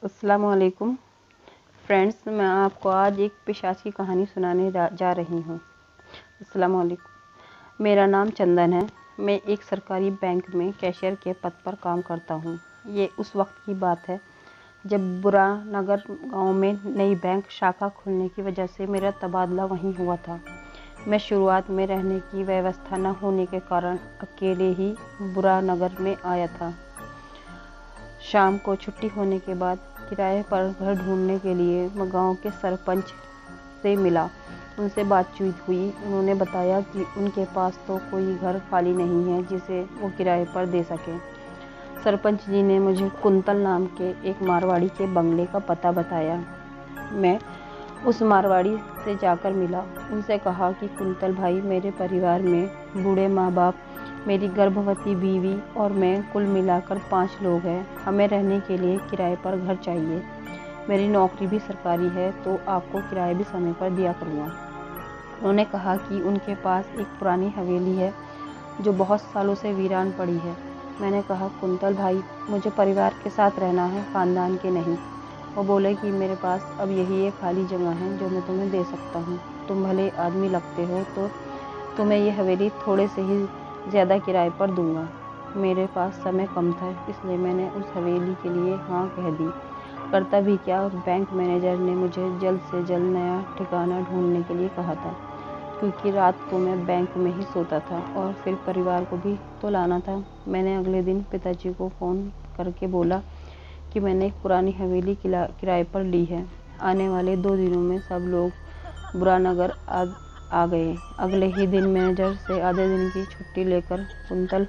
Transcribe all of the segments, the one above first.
अस्सलाम वालेकुम फ्रेंड्स, मैं आपको आज एक पिशाच की कहानी सुनाने जा रही हूँ। अस्सलाम वालेकुम। मेरा नाम चंदन है। मैं एक सरकारी बैंक में कैशियर के पद पर काम करता हूँ। ये उस वक्त की बात है जब बुरानगर गांव में नई बैंक शाखा खुलने की वजह से मेरा तबादला वहीं हुआ था। मैं शुरुआत में रहने की व्यवस्था न होने के कारण अकेले ही बुरानगर में आया था। शाम को छुट्टी होने के बाद किराए पर घर ढूंढने के लिए मैं गांव के सरपंच से मिला। उनसे बातचीत हुई। उन्होंने बताया कि उनके पास तो कोई घर खाली नहीं है जिसे वो किराए पर दे सकें। सरपंच जी ने मुझे कुंतल नाम के एक मारवाड़ी के बंगले का पता बताया। मैं उस मारवाड़ी से जाकर मिला। उनसे कहा कि कुंतल भाई, मेरे परिवार में बूढ़े माँ बाप, मेरी गर्भवती बीवी और मैं कुल मिलाकर 5 लोग हैं। हमें रहने के लिए किराए पर घर चाहिए। मेरी नौकरी भी सरकारी है तो आपको किराया भी समय पर दिया करूँगा। उन्होंने कहा कि उनके पास एक पुरानी हवेली है जो बहुत सालों से वीरान पड़ी है। मैंने कहा, कुंतल भाई, मुझे परिवार के साथ रहना है, खानदान के नहीं। वो बोले कि मेरे पास अब यही एक खाली जगह है जो मैं तुम्हें दे सकता हूँ। तुम भले आदमी लगते हो तो तुम्हें ये हवेली थोड़े से ही ज़्यादा किराए पर दूंगा। मेरे पास समय कम था, इसलिए मैंने उस हवेली के लिए हाँ कह दी। करता भी क्या, बैंक मैनेजर ने मुझे जल्द से जल्द नया ठिकाना ढूंढने के लिए कहा था, क्योंकि रात को मैं बैंक में ही सोता था और फिर परिवार को भी तो लाना था। मैंने अगले दिन पिताजी को फ़ोन करके बोला कि मैंने एक पुरानी हवेली किराए पर ली है। आने वाले 2 दिनों में सब लोग बुरानगर आ गए। अगले ही दिन मैनेजर से आधे दिन की छुट्टी लेकर कुंतल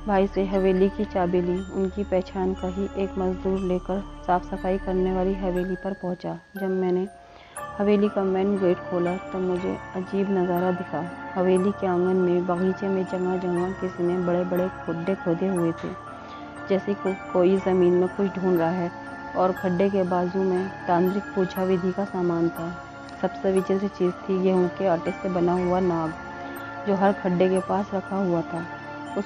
भाई से हवेली की चाबी ली। उनकी पहचान का ही एक मजदूर लेकर साफ सफाई करने वाली हवेली पर पहुंचा। जब मैंने हवेली का मेन गेट खोला तब मुझे अजीब नज़ारा दिखा। हवेली के आंगन में, बगीचे में जगह जगह किसी ने बड़े बड़े खड्डे खोदे हुए थे, जैसे कोई ज़मीन में कुछ ढूंढ रहा है। और खड्डे के बाजू में तांत्रिक पूजा विधि का सामान था। सबसे विचित्र चीज़ थी गेहूं के आटे से बना हुआ नाग, जो हर खड्डे के पास रखा हुआ था। उस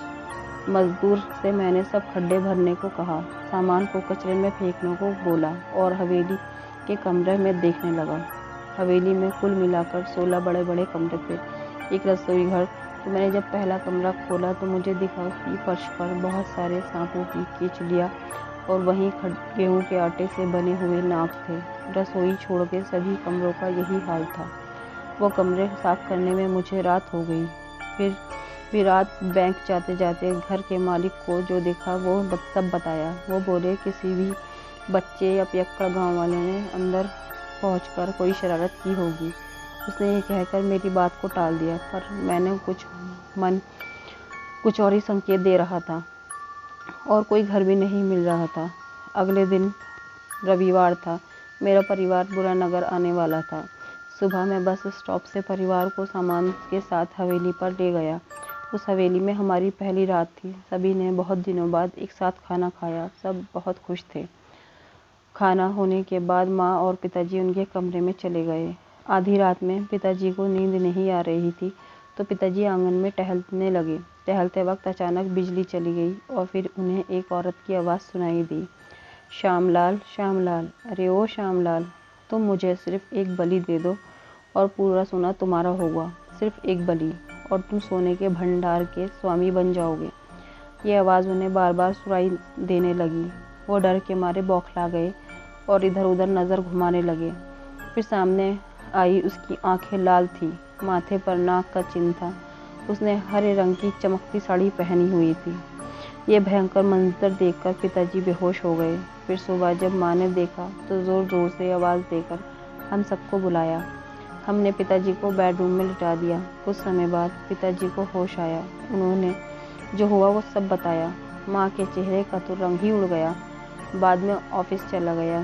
मजदूर से मैंने सब खड्डे भरने को कहा, सामान को कचरे में फेंकने को बोला और हवेली के कमरे में देखने लगा। हवेली में कुल मिलाकर 16 बड़े बड़े कमरे थे, एक रसोई घर। तो मैंने जब पहला कमरा खोला तो मुझे दिखा कि फर्श पर बहुत सारे सांपों की कीचड़ियाँ और वहीं गेहूं के आटे से बने हुए नाग थे। रसोई छोड़ के सभी कमरों का यही हाल था। वो कमरे साफ करने में मुझे रात हो गई। फिर भी रात बैंक जाते जाते घर के मालिक को जो देखा वो सब बताया। वो बोले, किसी भी बच्चे या पियक्कड़ गाँव वाले ने अंदर पहुंचकर कोई शरारत की होगी। उसने ये कहकर मेरी बात को टाल दिया, पर मैंने कुछ और ही संकेत दे रहा था और कोई घर भी नहीं मिल रहा था। अगले दिन रविवार था। मेरा परिवार बुरानगर आने वाला था। सुबह मैं बस स्टॉप से परिवार को सामान के साथ हवेली पर ले गया। उस हवेली में हमारी पहली रात थी। सभी ने बहुत दिनों बाद एक साथ खाना खाया। सब बहुत खुश थे। खाना होने के बाद माँ और पिताजी उनके कमरे में चले गए। आधी रात में पिताजी को नींद नहीं आ रही थी तो पिताजी आंगन में टहलने लगे। टहलते वक्त अचानक बिजली चली गई और फिर उन्हें एक औरत की आवाज़ सुनाई दी, श्यामलाल, श्यामलाल, अरे ओ श्यामलाल, तुम मुझे सिर्फ एक बलि दे दो और पूरा सोना तुम्हारा होगा। सिर्फ एक बलि और तुम सोने के भंडार के स्वामी बन जाओगे। ये आवाज़ उन्हें बार बार सुनाई देने लगी। वो डर के मारे बौखला गए और इधर उधर नज़र घुमाने लगे। फिर सामने आई। उसकी आंखें लाल थी, माथे पर नाग का चिन्ह था। उसने हरे रंग की चमकती साड़ी पहनी हुई थी। ये भयंकर मंजर देखकर पिताजी बेहोश हो गए। फिर सुबह जब माँ ने देखा तो ज़ोर ज़ोर से आवाज़ देकर हम सबको बुलाया। हमने पिताजी को बेडरूम में लिटा दिया। कुछ समय बाद पिताजी को होश आया। उन्होंने जो हुआ वो सब बताया। माँ के चेहरे का तो रंग ही उड़ गया। बाद में ऑफिस चला गया।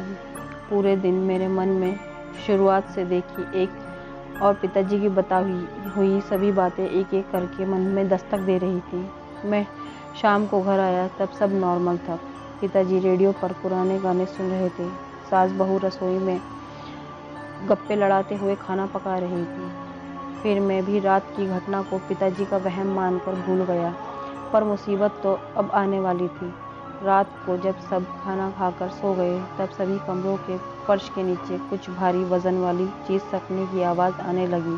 पूरे दिन मेरे मन में शुरुआत से देखी एक और पिताजी की बताई हुई सभी बातें एक एक करके मन में दस्तक दे रही थी। मैं शाम को घर आया तब सब नॉर्मल था। पिताजी रेडियो पर पुराने गाने सुन रहे थे। सास बहू रसोई में गप्पे लड़ाते हुए खाना पका रही थी। फिर मैं भी रात की घटना को पिताजी का वहम मानकर भूल गया, पर मुसीबत तो अब आने वाली थी। रात को जब सब खाना खाकर सो गए तब सभी कमरों के फर्श के नीचे कुछ भारी वजन वाली चीज़ सरकने की आवाज़ आने लगी।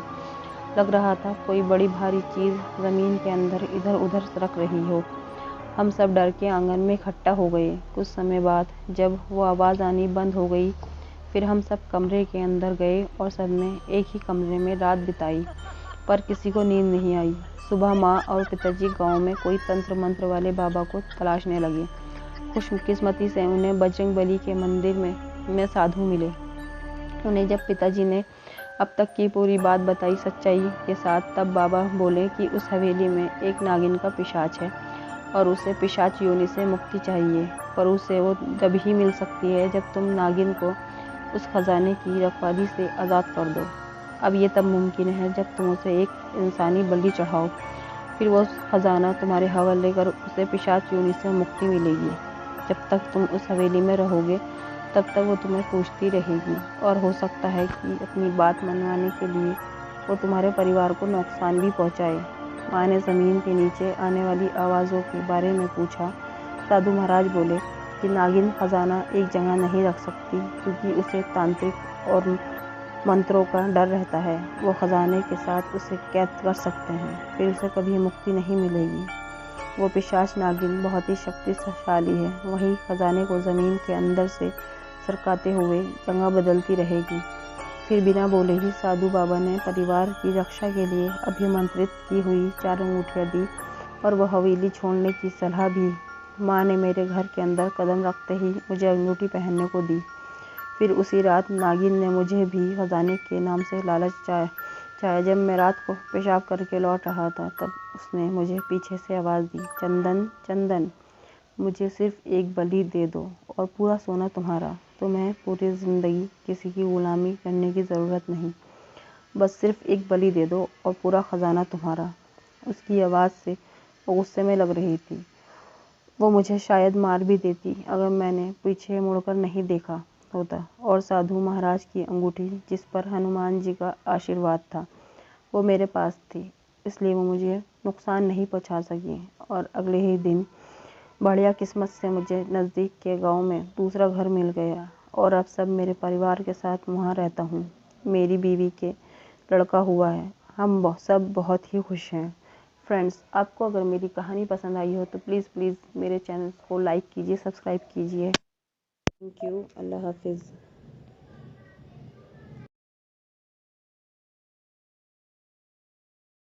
लग रहा था कोई बड़ी भारी चीज़ ज़मीन के अंदर इधर उधर सरक रही हो। हम सब डर के आंगन में इकट्ठा हो गए। कुछ समय बाद जब वो आवाज़ आनी बंद हो गई फिर हम सब कमरे के अंदर गए और सबने एक ही कमरे में रात बिताई, पर किसी को नींद नहीं आई। सुबह माँ और पिताजी गांव में कोई तंत्र मंत्र वाले बाबा को तलाशने लगे। खुशकिस्मती से उन्हें बजरंगबली के मंदिर में साधु मिले। उन्हें जब पिताजी ने अब तक की पूरी बात बताई सच्चाई के साथ, तब बाबा बोले कि उस हवेली में एक नागिन का पिशाच है और उसे पिशाच योनि से मुक्ति चाहिए, पर उसे वो जब ही मिल सकती है जब तुम नागिन को उस खजाने की रखवाली से आज़ाद कर दो। अब ये तब मुमकिन है जब तुम उसे एक इंसानी बलि चढ़ाओ, फिर वो खजाना तुम्हारे हवाले कर उसे पिशाच योनि से मुक्ति मिलेगी। जब तक तुम उस हवेली में रहोगे तब तक वो तुम्हें पूछती रहेगी और हो सकता है कि अपनी बात मनवाने के लिए वो तुम्हारे परिवार को नुकसान भी पहुंचाए। माँ ने ज़मीन के नीचे आने वाली आवाज़ों के बारे में पूछा। साधु महाराज बोले कि नागिन खजाना एक जगह नहीं रख सकती क्योंकि उसे तांत्रिक और मंत्रों का डर रहता है। वो खजाने के साथ उसे कैद कर सकते हैं, फिर उसे कभी मुक्ति नहीं मिलेगी। वो पिशाच नागिन बहुत ही शक्तिशाली है, वही खजाने को ज़मीन के अंदर से सरकाते हुए जगह बदलती रहेगी। फिर बिना बोले ही साधु बाबा ने परिवार की रक्षा के लिए अभिमंत्रित की हुई 4 अंगूठियाँ दी और वह हवेली छोड़ने की सलाह भी। माँ ने मेरे घर के अंदर कदम रखते ही मुझे अंगूठी पहनने को दी। फिर उसी रात नागिन ने मुझे भी खजाने के नाम से लालच चाहे। जब मैं रात को पेशाब करके लौट रहा था तब उसने मुझे पीछे से आवाज़ दी, चंदन चंदन, मुझे सिर्फ एक बलि दे दो और पूरा सोना तुम्हारा। तुम्हें पूरी ज़िंदगी किसी की गुलामी करने की ज़रूरत नहीं, बस सिर्फ एक बलि दे दो और पूरा खजाना तुम्हारा। उसकी आवाज़ से वो गुस्से में लग रही थी। वो मुझे शायद मार भी देती अगर मैंने पीछे मुड़कर नहीं देखा होता। और साधु महाराज की अंगूठी जिस पर हनुमान जी का आशीर्वाद था वो मेरे पास थी, इसलिए वो मुझे नुकसान नहीं पहुंचा सकी। और अगले ही दिन बढ़िया किस्मत से मुझे नज़दीक के गांव में दूसरा घर मिल गया और अब सब मेरे परिवार के साथ वहाँ रहता हूँ। मेरी बीवी के लड़का हुआ है, हम सब बहुत ही खुश हैं। फ्रेंड्स, आपको अगर मेरी कहानी पसंद आई हो तो प्लीज़ मेरे चैनल को लाइक कीजिए, सब्सक्राइब कीजिए। Thank you. अल्लाह हाफिज़।